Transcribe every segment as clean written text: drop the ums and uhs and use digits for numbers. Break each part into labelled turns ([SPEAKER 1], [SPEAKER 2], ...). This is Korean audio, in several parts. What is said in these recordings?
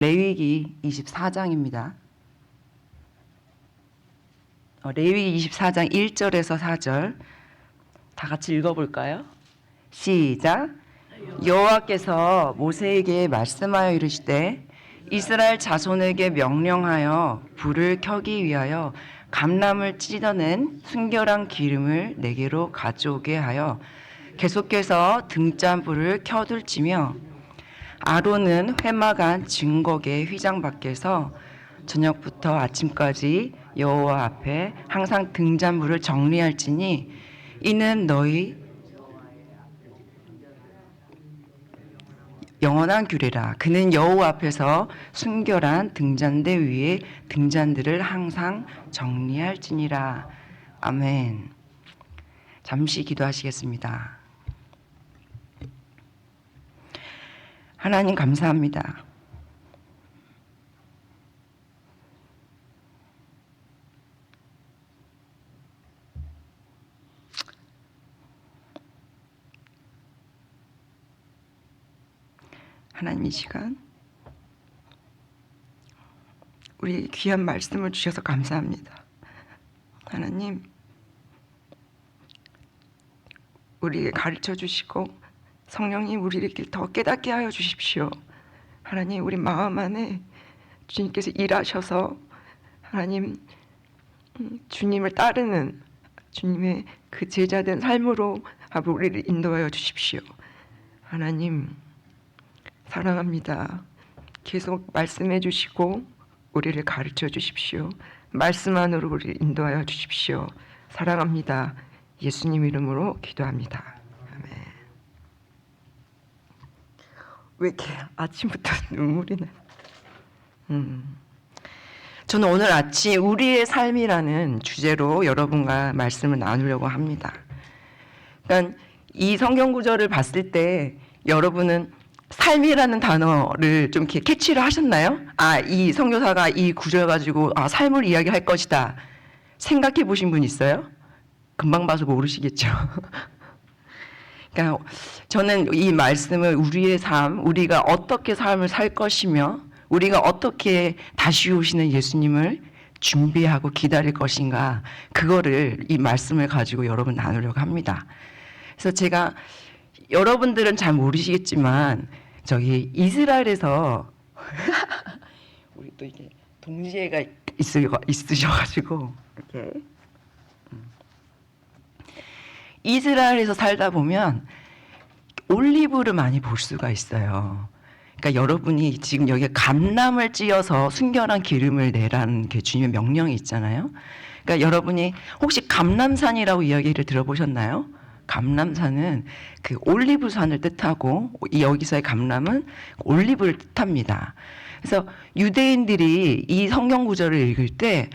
[SPEAKER 1] 레위기 24장입니다. 레위기 24장 1절에서 4절 다 같이 읽어볼까요? 시작. 여호와께서 모세에게 말씀하여 이르시되 이스라엘 자손에게 명령하여 불을 켜기 위하여 감람을 찢어낸 순결한 기름을 내게로 가져오게 하여 계속해서 등잔불을 켜둘지며 아론은 회막안 증거계 휘장 밖에서 저녁부터 아침까지 여호와 앞에 항상 등잔불을 정리할지니 이는 너희 영원한 규례라. 그는 여호와 앞에서 순결한 등잔대 위에 등잔들을 항상 정리할지니라. 아멘. 잠시 기도하시겠습니다. 하나님 감사합니다. 하나님 이 시간 우리 귀한 말씀을 주셔서 감사합니다. 하나님 우리에게 가르쳐 주시고 성령님 우리를 더 깨닫게 하여 주십시오. 하나님 우리 마음 안에 주님께서 일하셔서 하나님 주님을 따르는 주님의 그 제자된 삶으로 우리를 인도하여 주십시오. 하나님 사랑합니다. 계속 말씀해 주시고 우리를 가르쳐 주십시오. 말씀 안으로 우리를 인도하여 주십시오. 사랑합니다. 예수님 이름으로 기도합니다. 아멘. 왜 이렇게 아침부터 눈물이 나요? 저는 오늘 아침 우리의 삶이라는 주제로 여러분과 말씀을 나누려고 합니다. 그러니까 이 성경 구절을 봤을 때 여러분은 삶이라는 단어를 좀 이렇게 캐치를 하셨나요? 이 선교사가 이 구절 가지고 삶을 이야기할 것이다. 생각해 보신 분 있어요? 금방 봐서 모르시겠죠. 그러니까 저는 이 말씀을 우리의 삶, 우리가 어떻게 삶을 살 것이며 우리가 어떻게 다시 오시는 예수님을 준비하고 기다릴 것인가, 그거를 이 말씀을 가지고 여러분 나누려고 합니다. 그래서 제가 여러분들은 잘 모르시겠지만 저기 이스라엘에서 우리 또 이게 동지애가 있으셔가지고 이렇게 이스라엘에서 살다 보면 올리브를 많이 볼 수가 있어요. 그러니까 여러분이 지금 여기에 감람을 찧어서 순결한 기름을 내라는 게 주님의 명령이 있잖아요. 그러니까 여러분이 혹시 감람산이라고 이야기를 들어보셨나요? 감람산은 그 올리브산을 뜻하고 여기서의 감람은 올리브를 뜻합니다. 그래서 유대인들이 이 성경 구절을 읽을 때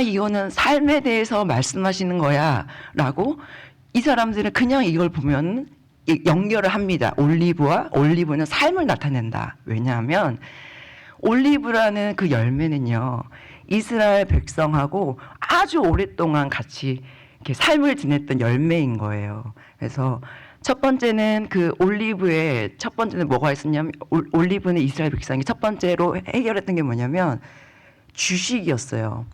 [SPEAKER 1] 이거는 삶에 대해서 말씀하시는 거야 라고 이 사람들은 그냥 이걸 보면 연결을 합니다. 올리브는 삶을 나타낸다. 왜냐하면 올리브라는 그 열매는요, 이스라엘 백성하고 아주 오랫동안 같이 이렇게 삶을 지냈던 열매인 거예요. 그래서 첫 번째는 그 올리브의 첫 번째는 뭐가 있었냐면 올리브는 이스라엘 백성이 첫 번째로 해결했던 게 뭐냐면 주식이었어요.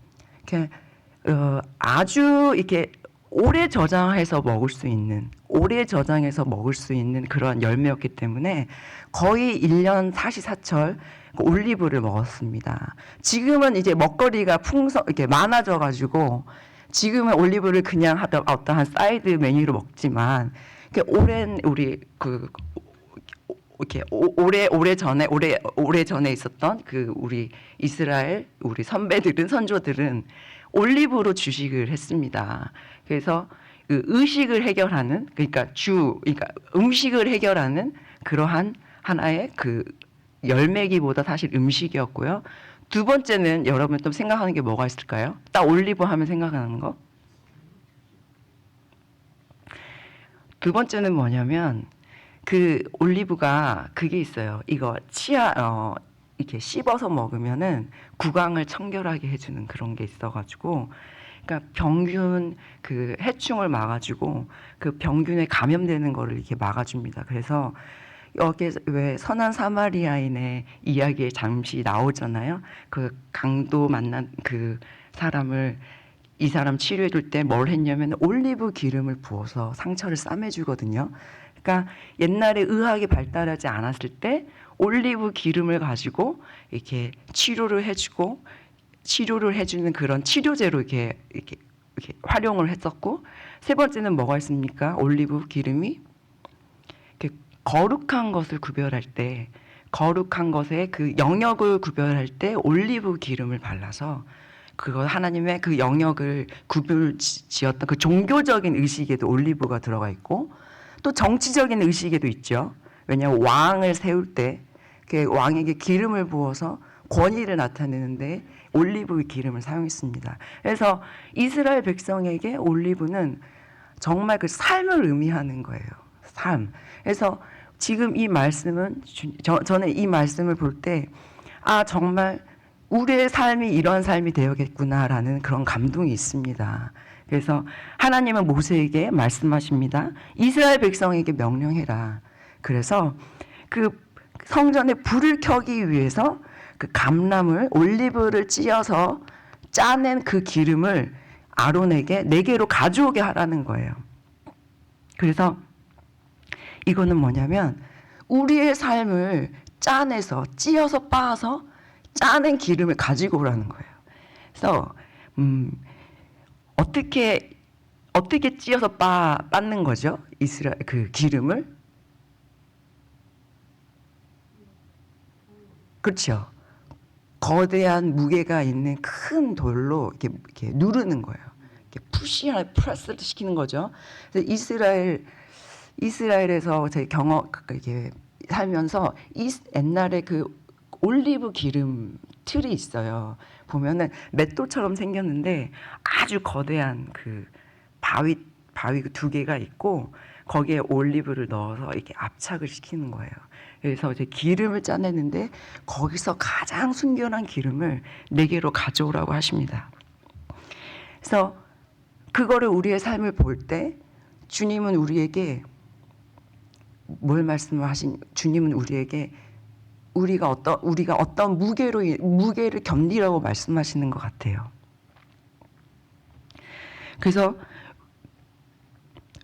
[SPEAKER 1] 아주 이렇게 오래 저장해서 먹을 수 있는 그런 열매였기 때문에 거의 1년 사시사철 올리브를 먹었습니다. 지금은 이제 먹거리가 이렇게 많아져 가지고 지금은 올리브를 그냥 어떠한 사이드 메뉴로 먹지만 오랜 우리 이렇게 오래 전에 있었던 그 우리 이스라엘 우리 선조들은 올리브로 주식을 했습니다. 그래서 그 의식을 해결하는 그러니까 음식을 해결하는 그러한 하나의 그 열매기보다 사실 음식이었고요. 두 번째는 여러분 또 생각하는 게 뭐가 있을까요? 딱 올리브 하면 생각하는 거. 두 번째는 뭐냐면 그 올리브가 그게 있어요. 이거 이렇게 씹어서 먹으면은 구강을 청결하게 해주는 그런 게 있어가지고, 그러니까 병균 그 해충을 막아주고 그 병균에 감염되는 거를 이렇게 막아줍니다. 그래서 여기에 왜 선한 사마리아인의 이야기에 잠시 나오잖아요. 그 강도 만난 그 사람을 이 사람 치료해 줄 때 뭘 했냐면 올리브 기름을 부어서 상처를 싸매 주거든요. 그러니까 옛날에 의학이 발달하지 않았을 때 올리브 기름을 가지고 이렇게 치료를 해주고 치료를 해주는 그런 치료제로 이렇게 활용을 했었고, 세 번째는 뭐가 있습니까? 올리브 기름이 이렇게 거룩한 것을 구별할 때, 거룩한 것의 그 영역을 구별할 때 올리브 기름을 발라서 그거 하나님의 그 영역을 구별 지었던 그 종교적인 의식에도 올리브가 들어가 있고, 또 정치적인 의식에도 있죠. 왜냐하면 왕을 세울 때 그 왕에게 기름을 부어서 권위를 나타내는데 올리브 기름을 사용했습니다. 그래서 이스라엘 백성에게 올리브는 정말 그 삶을 의미하는 거예요. 삶. 그래서 지금 이 말씀은 저는 이 말씀을 볼 때 정말 우리의 삶이 이런 삶이 되어야겠구나라는 그런 감동이 있습니다. 그래서 하나님은 모세에게 말씀하십니다. 이스라엘 백성에게 명령해라. 그래서 그 성전에 불을 켜기 위해서 그 감람을 올리브를 찧어서 짜낸 그 기름을 아론에게 4개로 가져오게 하라는 거예요. 그래서 이거는 뭐냐면 우리의 삶을 짜내서 찧어서 빻아서 짜낸 기름을 가지고 오라는 거예요. 그래서 어떻게 찧어서 빻는 거죠? 이스라엘 그 기름을. 그렇죠. 거대한 무게가 있는 큰 돌로 이렇게 누르는 거예요. 이렇게 푸시하는 프레스를 시키는 거죠. 그래서 이스라엘에서 제 경험 이렇게 살면서 옛날에 그 올리브 기름 틀이 있어요. 보면은 맷돌처럼 생겼는데 아주 거대한 그 바위 2개가 있고 거기에 올리브를 넣어서 이렇게 압착을 시키는 거예요. 그래서 이제 기름을 짜내는데 거기서 가장 순결한 기름을 4개로 가져오라고 하십니다. 그래서 그거를 우리의 삶을 볼 때 주님은 우리에게 뭘 말씀하신? 주님은 우리에게 우리가 어떤 무게를 견디라고 말씀하시는 것 같아요. 그래서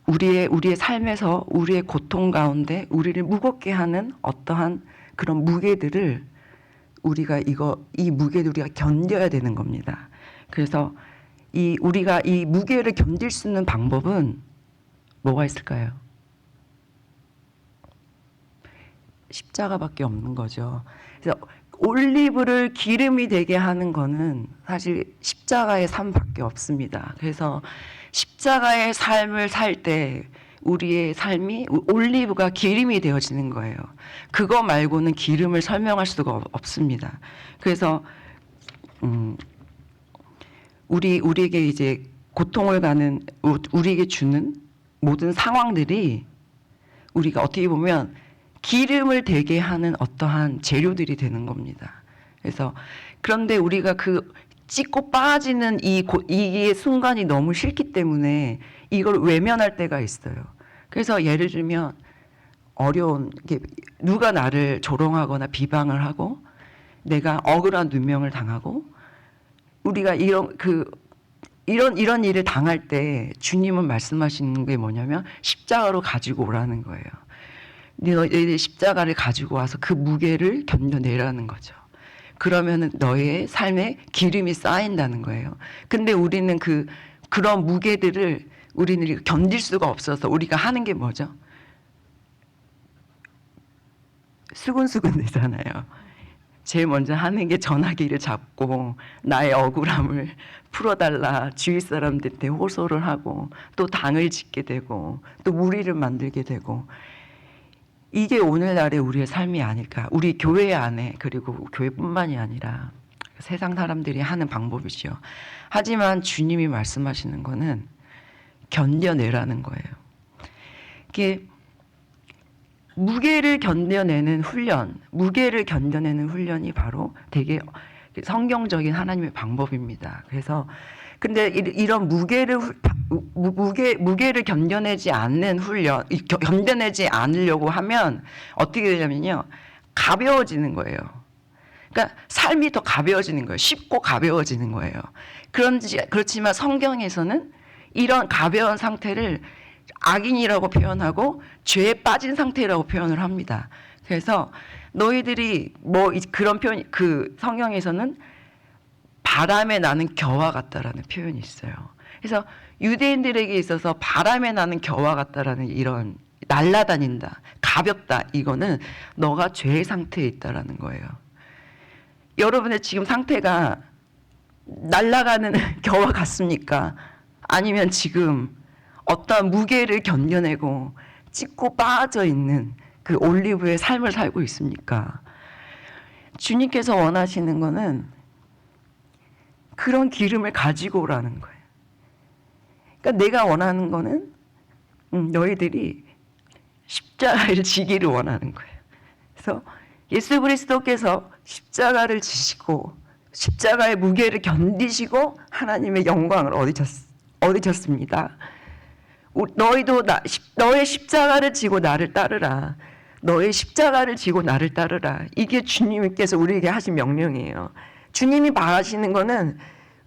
[SPEAKER 1] 우리의 삶에서 우리의 고통 가운데 우리를 무겁게 하는 어떠한 그런 무게들을 이 무게를 우리가 견뎌야 되는 겁니다. 그래서 우리가 이 무게를 견딜 수 있는 방법은 뭐가 있을까요? 십자가밖에 없는 거죠. 그래서 올리브를 기름이 되게 하는 거는 사실 십자가의 삶밖에 없습니다. 그래서 십자가의 삶을 살 때 우리의 삶이 올리브가 기름이 되어지는 거예요. 그거 말고는 기름을 설명할 수가 없습니다. 그래서 우리에게 이제 고통을 우리에게 주는 모든 상황들이 우리가 어떻게 보면 기름을 되게 하는 어떠한 재료들이 되는 겁니다. 그래서 그런데 우리가 그 찢고 빠지는 이 순간이 너무 싫기 때문에 이걸 외면할 때가 있어요. 그래서 예를 들면 누가 나를 조롱하거나 비방을 하고 내가 억울한 누명을 당하고 우리가 이런 일을 당할 때 주님은 말씀하시는 게 뭐냐면 십자가로 가지고 오라는 거예요. 너희들 십자가를 가지고 와서 그 무게를 견뎌내라는 거죠. 그러면은 너의 삶에 기름이 쌓인다는 거예요. 근데 우리는 그런 무게들을 우리는 견딜 수가 없어서 우리가 하는 게 뭐죠? 수근수근 되잖아요. 제일 먼저 하는 게 전화기를 잡고 나의 억울함을 풀어달라 주위 사람들한테 호소를 하고 또 당을 짓게 되고 또 무리를 만들게 되고 이게 오늘날의 우리의 삶이 아닐까. 우리 교회 안에 그리고 교회뿐만이 아니라 세상 사람들이 하는 방법이죠. 하지만 주님이 말씀하시는 거는 견뎌내라는 거예요. 이게 무게를 견뎌내는 훈련이 바로 되게 성경적인 하나님의 방법입니다. 그래서 근데 이런 무게를 견뎌내지 않는 훈련, 견뎌내지 않으려고 하면 어떻게 되냐면요, 가벼워지는 거예요. 그러니까 삶이 더 가벼워지는 거예요. 쉽고 가벼워지는 거예요. 그렇지만 성경에서는 이런 가벼운 상태를 악인이라고 표현하고 죄에 빠진 상태라고 표현을 합니다. 그래서 너희들이 뭐 그런 표현, 그 성경에서는 바람에 나는 겨와 같다라는 표현이 있어요. 그래서 유대인들에게 있어서 바람에 나는 겨와 같다라는 이런 날아다닌다, 가볍다, 이거는 너가 죄의 상태에 있다라는 거예요. 여러분의 지금 상태가 날아가는 겨와 같습니까? 아니면 지금 어떤 무게를 견뎌내고 찢고 빠져 있는 그 올리브의 삶을 살고 있습니까? 주님께서 원하시는 거는 그런 기름을 가지고 오라는 거예요. 그러니까 내가 원하는 거는 너희들이 십자가를 지기를 원하는 거예요. 그래서 예수 그리스도께서 십자가를 지시고 십자가의 무게를 견디시고 하나님의 영광을 얻으셨습니다. 너희도 너의 십자가를 지고 나를 따르라. 너의 십자가를 지고 나를 따르라. 이게 주님께서 우리에게 하신 명령이에요. 주님이 바라시는 거는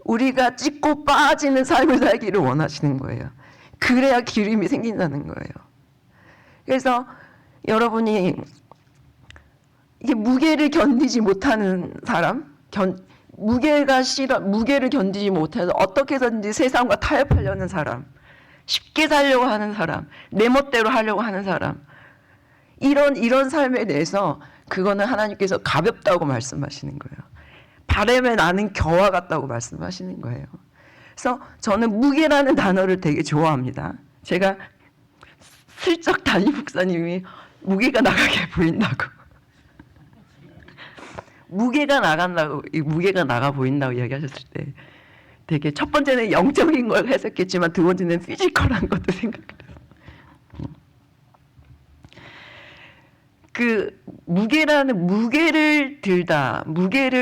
[SPEAKER 1] 우리가 찢고 빠지는 삶을 살기를 원하시는 거예요. 그래야 기름이 생긴다는 거예요. 그래서 여러분이 이게 무게를 견디지 못하는 사람, 무게를 견디지 못해서 어떻게 해서든지 세상과 타협하려는 사람, 쉽게 살려고 하는 사람, 내 멋대로 하려고 하는 사람, 이런 삶에 대해서 그거는 하나님께서 가볍다고 말씀하시는 거예요. 바람에 나는 겨와 같다고 말씀하시는 거예요. 그래서 저는 무게라는 단어를 되게 좋아합니다. 제가 슬쩍 담임 목사님이 무게가 나가게 보인다고 무게가 나가 보인다고 이야기하셨을 때 되게 첫 번째는 영적인 걸 해석했지만 두 번째는 피지컬한 것도 생각해요. 그 무게를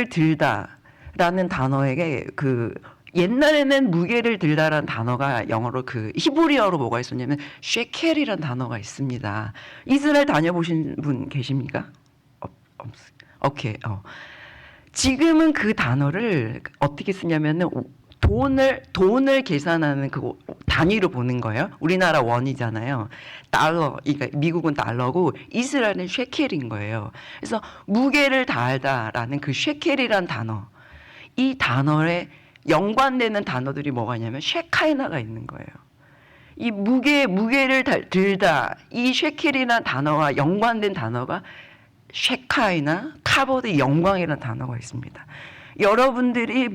[SPEAKER 1] 들다라는 단어에게 그 옛날에는 무게를 들다라는 단어가 영어로 그 히브리어로 뭐가 있었냐면 쉐켈이라는 단어가 있습니다. 이스라엘 다녀보신 분 계십니까? 오케이. 지금은 그 단어를 어떻게 쓰냐면은 돈을 계산하는 그 단위로 보는 거예요. 우리나라 원이잖아요. 달러, 그러니까 미국은 달러고 이스라엘은 쉐켈인 거예요. 그래서 무게를 다하다라는 그 쉐켈이란 단어, 이 단어에 연관되는 단어들이 뭐가 있냐면 쉐카이나가 있는 거예요. 이 무게를 들다, 이 쉐켈이라는 단어와 연관된 단어가 쉐카이나 카보드 영광이라는 단어가 있습니다. 여러분들이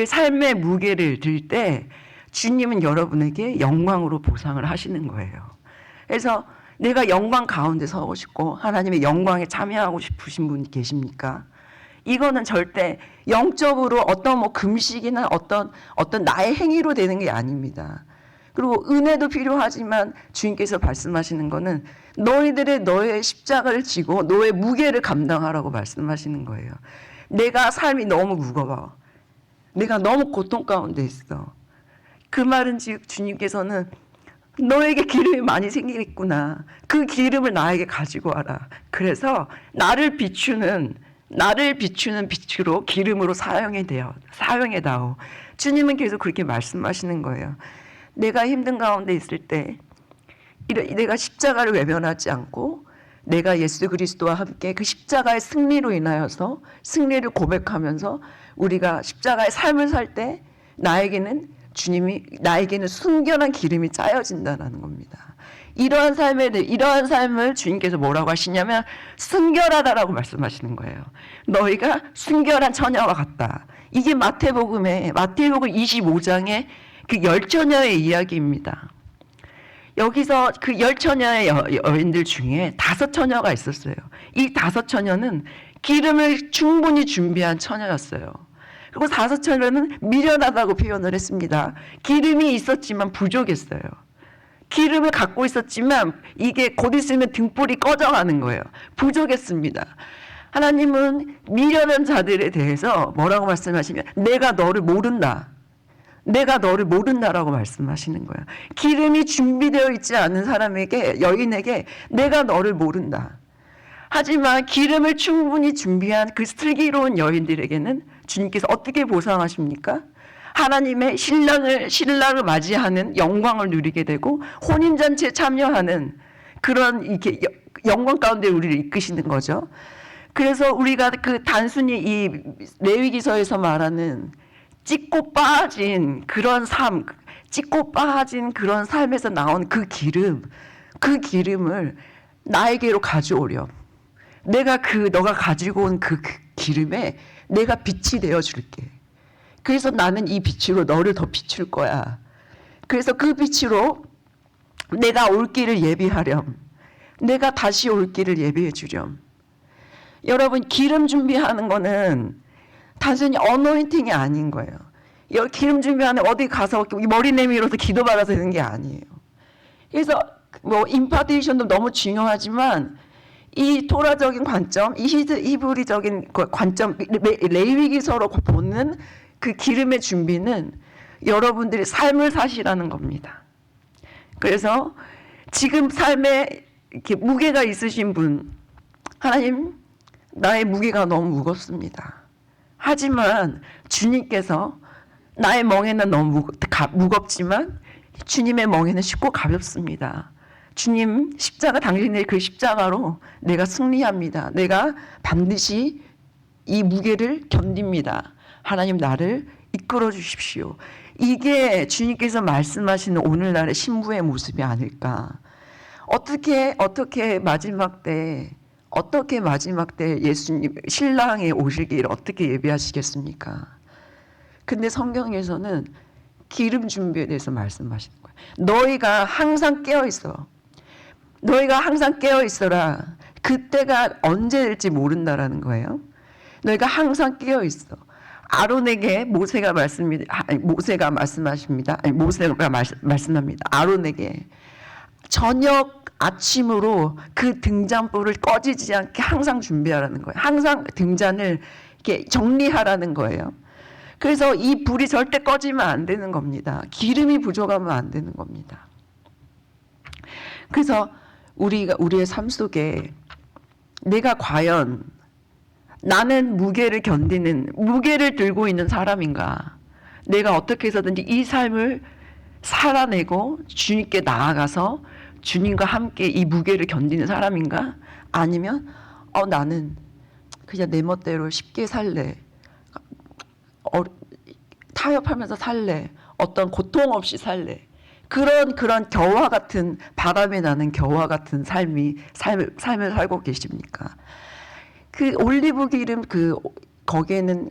[SPEAKER 1] 삶의 무게를 들 때 주님은 여러분에게 영광으로 보상을 하시는 거예요. 그래서 내가 영광 가운데 서고 싶고 하나님의 영광에 참여하고 싶으신 분 계십니까? 이거는 절대 영적으로 어떤 뭐 금식이나 어떤 나의 행위로 되는 게 아닙니다. 그리고 은혜도 필요하지만 주님께서 말씀하시는 거는 너의 십자가를 지고 너의 무게를 감당하라고 말씀하시는 거예요. 내가 삶이 너무 무거워. 내가 너무 고통 가운데 있어. 그 말은 주님께서는 너에게 기름이 많이 생기겠구나. 그 기름을 나에게 가지고 와라. 그래서 나를 비추는 빛으로 기름으로 사용해다오. 주님은 계속 그렇게 말씀하시는 거예요. 내가 힘든 가운데 있을 때 내가 십자가를 외면하지 않고 내가 예수 그리스도와 함께 그 십자가의 승리로 인하여서 승리를 고백하면서 우리가 십자가의 삶을 살 때 나에게는 순결한 기름이 짜여진다는 겁니다. 이러한 삶을 주님께서 뭐라고 하시냐면 순결하다라고 말씀하시는 거예요. 너희가 순결한 처녀와 같다. 이게 마태복음 25장의 그 10처녀의 이야기입니다. 여기서 그 10처녀의 여인들 중에 5처녀가 있었어요. 이 5처녀는 기름을 충분히 준비한 처녀였어요. 그리고 5처녀는 미련하다고 표현을 했습니다. 기름이 있었지만 부족했어요. 기름을 갖고 있었지만 이게 곧 있으면 등불이 꺼져가는 거예요. 부족했습니다. 하나님은 미련한 자들에 대해서 뭐라고 말씀하시면 내가 너를 모른다. 내가 너를 모른다라고 말씀하시는 거야. 기름이 준비되어 있지 않은 사람에게, 여인에게 내가 너를 모른다. 하지만 기름을 충분히 준비한 그 슬기로운 여인들에게는 주님께서 어떻게 보상하십니까? 하나님의 신랑을 맞이하는 영광을 누리게 되고 혼인잔치에 참여하는 그런 이렇게 영광 가운데 우리를 이끄시는 거죠. 그래서 우리가 그 단순히 이 레위기서에서 말하는 찢고 빠진 그런 삶, 찢고 빠진 그런 삶에서 나온 그 기름을 나에게로 가져오렴. 내가 너가 가지고 온 그 기름에 내가 빛이 되어 줄게. 그래서 나는 이 빛으로 너를 더 비출 거야. 그래서 그 빛으로 내가 올 길을 예비하렴. 내가 다시 올 길을 예비해 주렴. 여러분, 기름 준비하는 거는 단순히 어노인팅이 아닌 거예요. 기름 준비하는 어디 가서 머리 내밀어서 기도 받아서 되는 게 아니에요. 그래서 뭐 임파테이션도 너무 중요하지만 이 토라적인 관점, 이 히브리적인 관점, 레위기서로 보는 그 기름의 준비는 여러분들이 삶을 사시라는 겁니다. 그래서 지금 삶에 이렇게 무게가 있으신 분, 하나님, 나의 무게가 너무 무겁습니다. 하지만 주님께서 나의 멍에는 너무 무겁지만 주님의 멍에는 쉽고 가볍습니다. 주님 십자가, 당신의 그 십자가로 내가 승리합니다. 내가 반드시 이 무게를 견딥니다. 하나님, 나를 이끌어 주십시오. 이게 주님께서 말씀하시는 오늘날의 신부의 모습이 아닐까. 어떻게 마지막 때 예수님 신랑의 오실 길을 어떻게 예비하시겠습니까? 근데 성경에서는 기름 준비에 대해서 말씀하시는 거예요. 너희가 항상 깨어 있어. 너희가 항상 깨어 있어라. 그때가 언제 될지 모른다라는 거예요. 너희가 항상 깨어 있어. 아론에게 모세가 말씀합니다. 아론에게 저녁 아침으로 그 등잔불을 꺼지지 않게 항상 준비하라는 거예요. 항상 등잔을 이렇게 정리하라는 거예요. 그래서 이 불이 절대 꺼지면 안 되는 겁니다. 기름이 부족하면 안 되는 겁니다. 그래서 우리의 삶 속에 내가 과연 나는 무게를 들고 있는 사람인가? 내가 어떻게 해서든지 이 삶을 살아내고 주님께 나아가서 주님과 함께 이 무게를 견디는 사람인가? 아니면 나는 그냥 내 멋대로 쉽게 살래. 타협하면서 살래. 어떤 고통 없이 살래. 그런 겨와 같은, 바람에 나는 겨와 같은 삶을 살고 계십니까? 그 올리브 기름 거기에는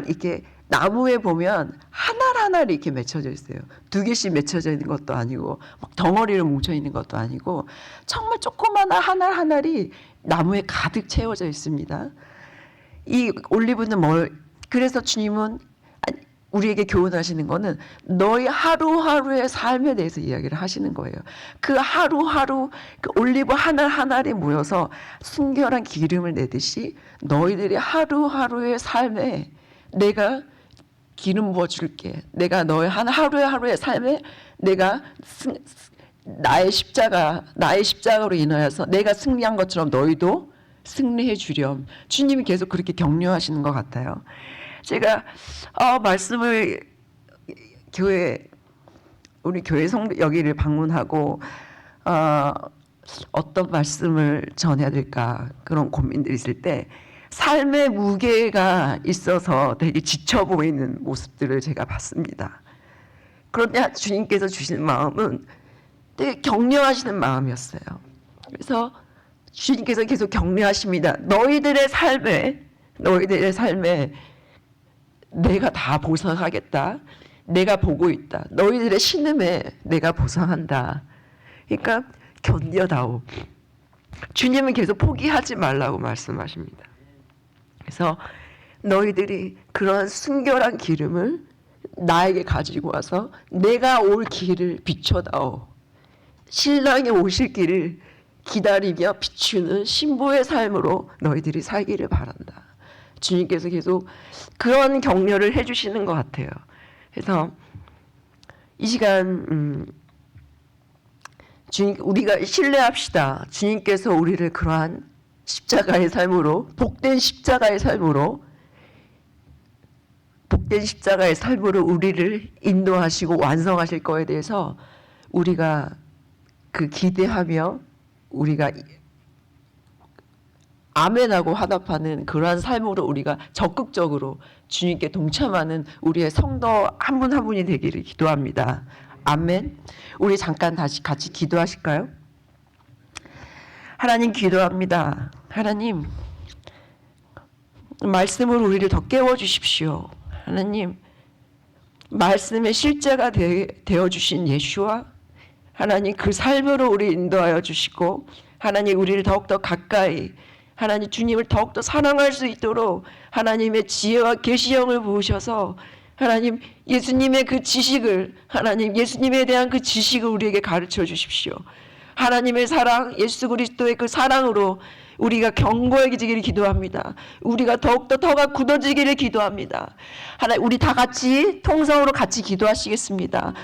[SPEAKER 1] 이렇게 나무에 보면 하나 이렇게 맺혀져 있어요. 2개씩 맺혀져 있는 것도 아니고 막 덩어리로 뭉쳐 있는 것도 아니고 정말 조그마한 하나이 나무에 가득 채워져 있습니다. 이 올리브는 그래서 주님은 우리에게 교훈하시는 거는 너희 하루하루의 삶에 대해서 이야기를 하시는 거예요. 그 하루하루 그 올리브 하나에 모여서 순결한 기름을 내듯이 너희들의 하루하루의 삶에 내가 기름 부어줄게. 내가 너의 하루의 삶에 내가 나의 십자가로 인하여서 내가 승리한 것처럼 너희도 승리해 주렴. 주님이 계속 그렇게 격려하시는 것 같아요. 제가 말씀을 우리 교회 여기를 방문하고 어떤 말씀을 전해야 될까 그런 고민들이 있을 때 삶의 무게가 있어서 되게 지쳐 보이는 모습들을 제가 봤습니다. 그런데 주님께서 주시는 마음은 되게 격려하시는 마음이었어요. 그래서 주님께서 계속 격려하십니다. 너희들의 삶에 내가 다 보상하겠다. 내가 보고 있다. 너희들의 신음에 내가 보상한다. 그러니까 견뎌다오. 주님은 계속 포기하지 말라고 말씀하십니다. 그래서 너희들이 그런 순결한 기름을 나에게 가지고 와서 내가 올 길을 비춰다오. 신랑이 오실 길을 기다리며 비추는 신부의 삶으로 너희들이 살기를 바란다. 주님께서 계속 그런 격려를 해주시는 것 같아요. 그래서
[SPEAKER 2] 이 시간 주님, 우리가 신뢰합시다. 주님께서 우리를 그러한 십자가의 삶으로, 복된 십자가의 삶으로 우리를 인도하시고 완성하실 거에 대해서 우리가 그 기대하며 우리가 아멘하고 화답하는 그러한 삶으로 우리가 적극적으로 주님께 동참하는 우리의 성도 한 분 한 분이 되기를 기도합니다. 아멘. 우리 잠깐 다시 같이 기도하실까요? 하나님 기도합니다. 하나님 말씀으로 우리를 더 깨워주십시오. 하나님 말씀의 실제가 되어주신 예수와 하나님 그 삶으로 우리 인도하여 주시고 하나님 우리를 더욱더 가까이 하나님 주님을 더욱더 사랑할 수 있도록 하나님의 지혜와 계시형을 부으셔서 하나님 예수님의 그 지식을 하나님 예수님에 대한 그 지식을 우리에게 가르쳐 주십시오. 하나님의 사랑 예수 그리스도의 그 사랑으로 우리가 견고해지기를 기도합니다. 우리가 더욱더 터가 굳어지기를 기도합니다. 하나님 우리 다 같이 통성으로 같이 기도하시겠습니다.